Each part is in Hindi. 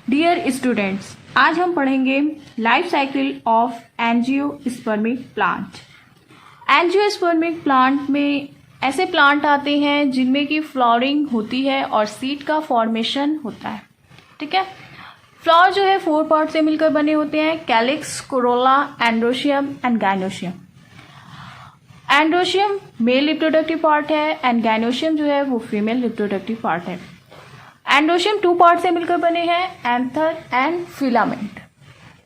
डियर स्टूडेंट्स, आज हम पढ़ेंगे life cycle of angiospermic plant. Angiospermic plant में ऐसे प्लांट आते हैं जिनमें की फ्लावरिंग होती है और सीड का फॉर्मेशन होता है। ठीक है, फ्लावर जो है 4 पार्ट से मिलकर बने होते हैं: calyx, Corolla, androecium and gynoecium. Androecium male reproductive part है एंड गाइनोशियम जो है वो फीमेल रिप्रोडक्टिव पार्ट है। एंड्रोशियम 2 पार्ट से मिलकर बने हैं: anther and filament.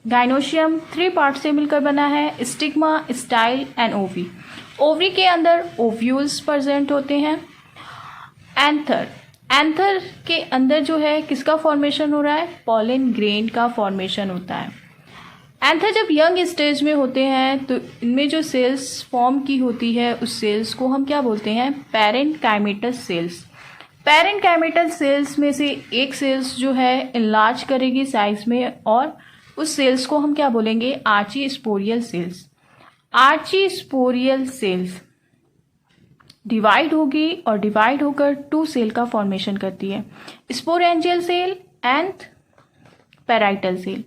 Gynoecium 3 part से मिलकर बना है: स्टिग्मा, स्टाइल एंड ओवी। ओवरी के अंदर ओव्यूल्स प्रेजेंट होते हैं। एंथर के अंदर जो है किसका फॉर्मेशन हो रहा है? पॉलन ग्रेन का फॉर्मेशन होता है। एंथर जब यंग स्टेज में होते हैं तो इनमें जो सेल्स फॉर्म की होती है उस सेल्स को हम क्या बोलते हैं? Parenchymatous sales. पैरेन्काइमेटस सेल्स में से एक सेल्स जो है इनलार्ज करेगी साइज में और उस सेल्स को हम क्या बोलेंगे? आर्चीस्पोरियल सेल्स। आर्चीस्पोरियल सेल्स डिवाइड होगी और डिवाइड होकर 2 सेल का फॉर्मेशन करती है: sporangial cell and parietal cell.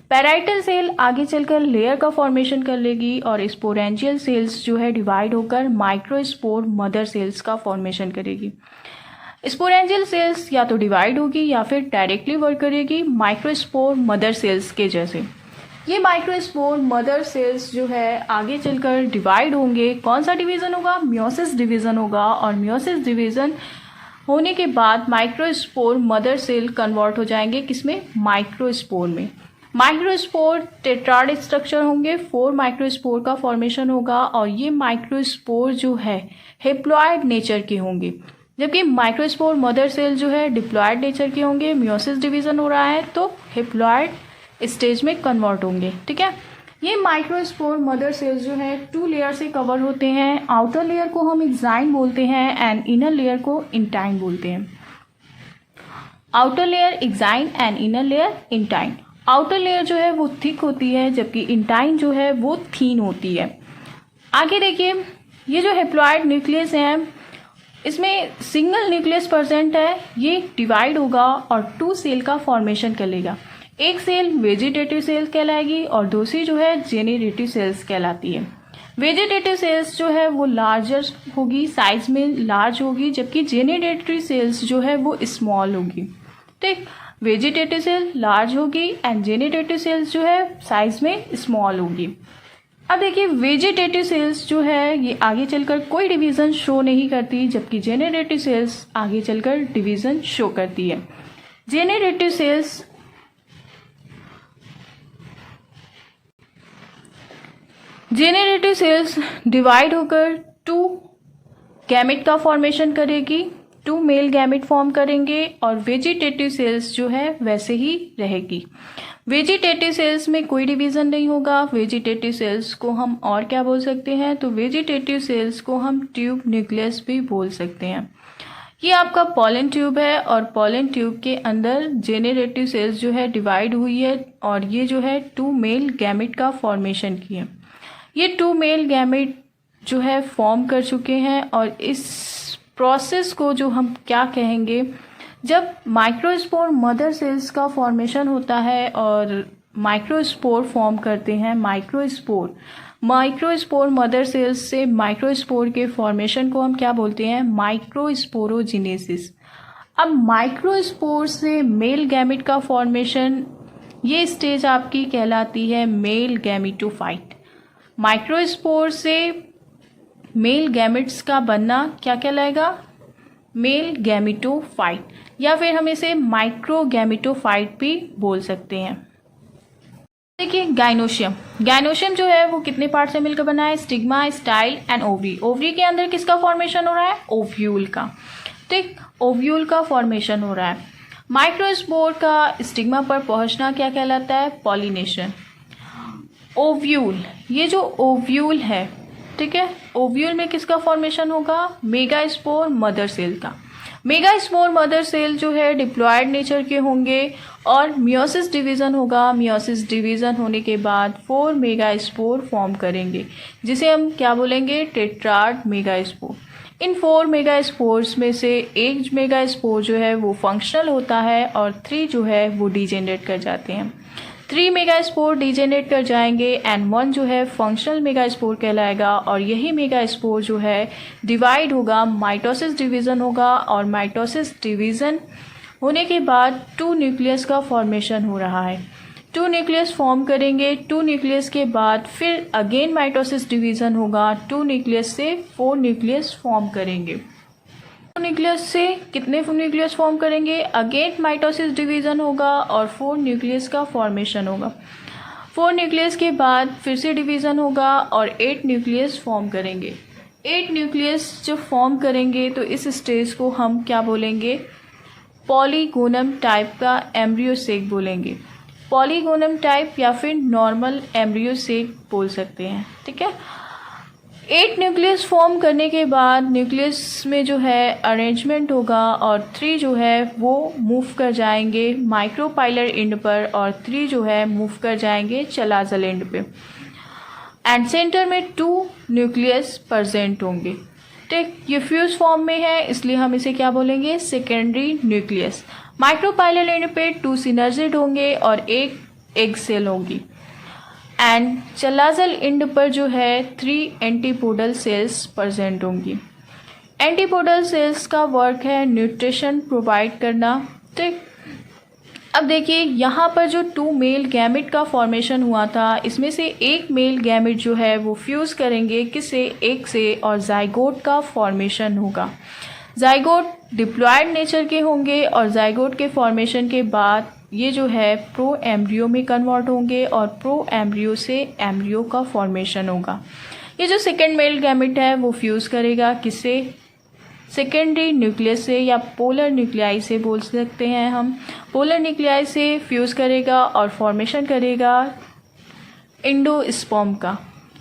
Parietal cell आगे चलकर लेयर का फॉर्मेशन कर लेगी और स्पोरेंजियल सेल्स जो है डिवाइड होकर माइक्रोस्पोर मदर सेल्स का फॉर्मेशन करेगी। स्पोरेंजियल सेल्स या तो डिवाइड होगी या फिर डायरेक्टली वर्क करेगी माइक्रोस्पोर मदर सेल्स के जैसे। ये माइक्रोस्पोर मदर सेल्स जो है आगे चलकर डिवाइड होंगे। कौन सा डिवीजन होगा? मियोसिस डिवीजन होगा और मियोसिस डिवीजन होने के बाद माइक्रोस्पोर मदर सेल कन्वर्ट हो जाएंगे किसमें? माइक्रोस्पोर में। माइक्रोस्पोर टेट्राड स्ट्रक्चर होंगे, 4 माइक्रोस्पोर का फॉर्मेशन होगा और ये माइक्रोस्पोर जो है हेप्लॉयड नेचर के होंगे, जबकि माइक्रोस्पोर मदर सेल जो है डिप्लॉयड नेचर के होंगे। मियोसिस डिवीजन हो रहा है तो हेप्लॉयड स्टेज में कन्वर्ट होंगे। ठीक है, ये माइक्रोस्पोर मदर सेल्स जो है 2 लेयर से कवर होते हैं। आउटर लेयर को हम एक्साइन बोलते हैं एंड इनर लेयर को इंटाइन बोलते हैं। Outer layer exine and inner layer intine. Outer layer जो है वो थिक होती है जबकि इंटाइन जो है वो थीन होती है। आगे देखिए, ये जो हेप्लॉयड न्यूक्लियस है इसमें सिंगल न्यूक्लियस प्रेजेंट है। ये डिवाइड होगा और 2 सेल का फॉर्मेशन कर लेगा। एक सेल वेजिटेटिव सेल्स कहलाएगी और दूसरी जो है जेनरेटिव सेल्स कहलाती है। वेजिटेटिव सेल्स जो है वो लार्जर होगी, साइज में लार्ज होगी, जबकि जेनरेटरी सेल्स जो है वो स्मॉल होगी। ठीक, वेजिटेटिव सेल लार्ज होगी एंड जेनरेटिव सेल्स जो है साइज में स्मॉल होगी। अब देखिए, वेजिटेटिव सेल्स जो है ये आगे चलकर कोई डिवीजन शो नहीं करती, जबकि जेनरेटिव सेल्स आगे चलकर डिवीजन शो करती है। जेनरेटिव सेल्स डिवाइड होकर 2 गैमेट का फॉर्मेशन करेगी, 2 मेल गैमेट फॉर्म करेंगे और वेजिटेटिव सेल्स जो है वैसे ही रहेगी। वेजिटेटिव सेल्स में कोई डिवीजन नहीं होगा। वेजिटेटिव सेल्स को हम और क्या बोल सकते हैं? तो वेजिटेटिव सेल्स को हम ट्यूब न्यूक्लियस भी बोल सकते हैं। ये आपका पॉलन ट्यूब है और पॉलन ट्यूब के अंदर जेनरेटिव सेल्स जो है डिवाइड हुई है और ये जो है 2 मेल गैमेट का फॉर्मेशन किए। ये 2 मेल गैमेट जो है फॉर्म कर चुके हैं और इस प्रोसेस को जो हम क्या कहेंगे, जब माइक्रोस्पोर मदर सेल्स का फॉर्मेशन होता है और माइक्रोस्पोर फॉर्म करते हैं। माइक्रोस्पोर मदर सेल्स से माइक्रोस्पोर के फॉर्मेशन को हम क्या बोलते हैं? माइक्रोस्पोरोजेनेसिस। अब माइक्रोस्पोर से मेल गैमेट का फॉर्मेशन, ये स्टेज आपकी कहलाती है मेल गैमेटोफाइट। माइक्रोस्पोर से मेल गैमेट्स का बनना क्या कहलाएगा? मेल गैमेटोफाइट, या फिर हम इसे माइक्रो गैमेटोफाइट भी बोल सकते हैं। देखिए, गाइनोशियम जो है वो कितने पार्ट से मिलकर बना है? Stigma, style and ovary. Ovary के अंदर किसका फॉर्मेशन हो रहा है? ओव्यूल का। ठीक, ओव्यूल का फॉर्मेशन हो रहा है। माइक्रोस्पोर का स्टिग्मा पर पहुंचना क्या कहलाता है? पॉलिनेशन। ओव्यूल, ये जो ओव्यूल है, ठीक है, ओव्यूल में किसका फॉर्मेशन होगा? मेगास्पोर मदर सेल का। मेगास्पोर मदर सेल जो है डिप्लॉयड नेचर के होंगे और मियोसिस डिवीजन होगा। मियोसिस डिवीजन होने के बाद 4 मेगास्पोर फॉर्म करेंगे, जिसे हम क्या बोलेंगे? Tetrad megaspore. इन 4 मेगा स्पोर्स में से एक मेगा स्पोर जो है वो फंक्शनल होता है और 3 जो है वो डीजेनरेट कर जाते हैं। 3 मेगा स्पोर डीजेनरेट कर जाएंगे एंड 1 जो है फंक्शनल मेगा स्पोर कहलाएगा और यही मेगा स्पोर जो है डिवाइड होगा, माइटोसिस डिवीज़न होगा और माइटोसिस डिवीज़न होने के बाद 2 न्यूक्लियस का फॉर्मेशन हो रहा है। 2 न्यूक्लियस फॉर्म करेंगे, 2 न्यूक्लियस के बाद फिर अगेन माइटोसिस डिवीज़न होगा, 2 न्यूक्लियस से 4 न्यूक्लियस फॉर्म करेंगे। 2 न्यूक्लियस से कितने न्यूक्लियस फॉर्म करेंगे? अगेन माइटोसिस डिवीज़न होगा और 4 न्यूक्लियस का फॉर्मेशन होगा। 4 न्यूक्लियस के बाद फिर से डिवीज़न होगा और 8 न्यूक्लियस फॉर्म करेंगे। 8 न्यूक्लियस जब फॉर्म करेंगे तो इस स्टेज को हम क्या बोलेंगे? पॉलीगोनम टाइप का एम्ब्रियो सेक बोलेंगे। पॉलीगोनम टाइप या फिर नॉर्मल एम्ब्रियो सेक बोल सकते हैं, ठीक है। 8 न्यूक्लियस फॉर्म करने के बाद न्यूक्लियस में जो है अरेंजमेंट होगा और 3 जो है वो मूव कर जाएंगे माइक्रोपाइलर एंड पर और 3 जो है मूव कर जाएंगे चलाजल एंड पे एंड सेंटर में 2 न्यूक्लियस प्रेजेंट होंगे, ठीक। ये फ्यूज फॉर्म में है इसलिए हम इसे क्या बोलेंगे? Secondary nucleus. माइक्रोपाइलर एंड पे 2 सिनर्जिड होंगे और 1 एग सेल होगी एंड चलाजल एंड पर जो है 3 एंटीपोडल सेल्स प्रेजेंट होंगी। एंटीपोडल सेल्स का वर्क है न्यूट्रिशन प्रोवाइड करना, ठीक। अब देखिए यहाँ पर जो 2 मेल गैमेट का फॉर्मेशन हुआ था इसमें से एक मेल गैमेट जो है वो फ्यूज़ करेंगे किससे? एग से और जाइगोट का फॉर्मेशन होगा। जाइगोट डिप्लॉयड नेचर के होंगे और जाइगोट के फॉर्मेशन के बाद ये जो है प्रो एम्ब्रियो में कन्वर्ट होंगे और प्रो एम्ब्रियो से एम्ब्रियो का फॉर्मेशन होगा। ये जो सेकेंड मेल गैमेट है वो फ्यूज़ करेगा किससे? सेकेंडरी न्यूक्लियस से या पोलर न्यूक्लियाई से बोल सकते हैं हम। पोलर न्यूक्लियाई से फ्यूज़ करेगा और फॉर्मेशन करेगा एंडोस्पर्म का।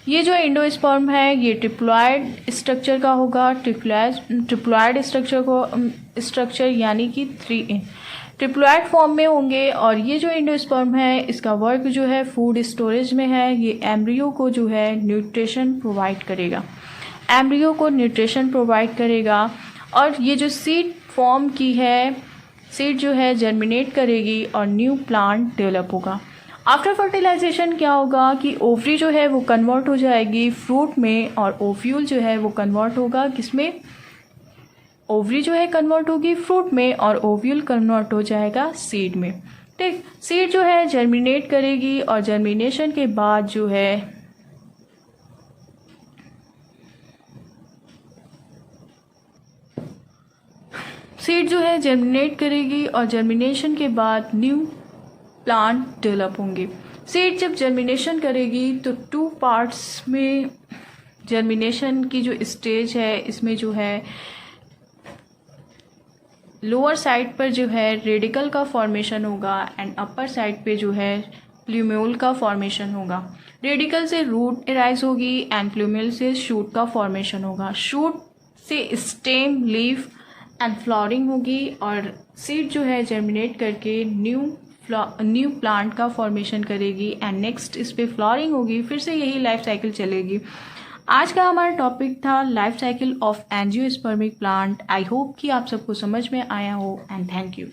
ये जो एंडोस्पर्म है ये ट्रिप्लॉयड स्ट्रक्चर का होगा। ट्रिप्लॉयड स्ट्रक्चर यानी कि 3 ट्रिप्लॉयड फॉर्म में होंगे और ये जो एंडोस्पर्म है इसका वर्क जो है फूड स्टोरेज में है। ये एम्ब्रियो को जो है न्यूट्रिशन प्रोवाइड करेगा, एम्ब्रियो को न्यूट्रिशन प्रोवाइड करेगा और ये जो सीड फॉर्म की है, सीड जो है जर्मिनेट करेगी और न्यू प्लांट डेवलप होगा। आफ्टर फर्टिलाइजेशन क्या होगा कि ओवरी जो है वो कन्वर्ट हो जाएगी फ्रूट में और ओव्यूल जो है वो कन्वर्ट होगा किसमें? ओवरी जो है कन्वर्ट होगी फ्रूट में और ओव्यूल कन्वर्ट हो जाएगा सीड में, ठीक। सीड जो है जर्मिनेट करेगी और जर्मिनेशन के बाद जो है सीड जो है जर्मिनेट करेगी और जर्मिनेशन के बाद न्यू प्लांट डेवलप होंगे। सीड जब जर्मिनेशन करेगी तो 2 पार्ट्स में जर्मिनेशन की जो स्टेज है इसमें जो है लोअर साइड पर जो है रेडिकल का फॉर्मेशन होगा एंड अपर साइड पे जो है प्लूम्यूल का फॉर्मेशन होगा। रेडिकल से रूट एराइज होगी एंड प्लूम्यूल से शूट का फॉर्मेशन होगा। शूट से स्टेम, लीफ एंड फ्लावरिंग होगी और सीड जो है जर्मिनेट करके न्यू प्लांट का फॉर्मेशन करेगी एंड नेक्स्ट इस पे फ्लावरिंग होगी। फिर से यही लाइफ साइकिल चलेगी। आज का हमारा टॉपिक था life cycle of angiospermic plant. I hope कि आप सबको समझ में आया हो एंड थैंक यू।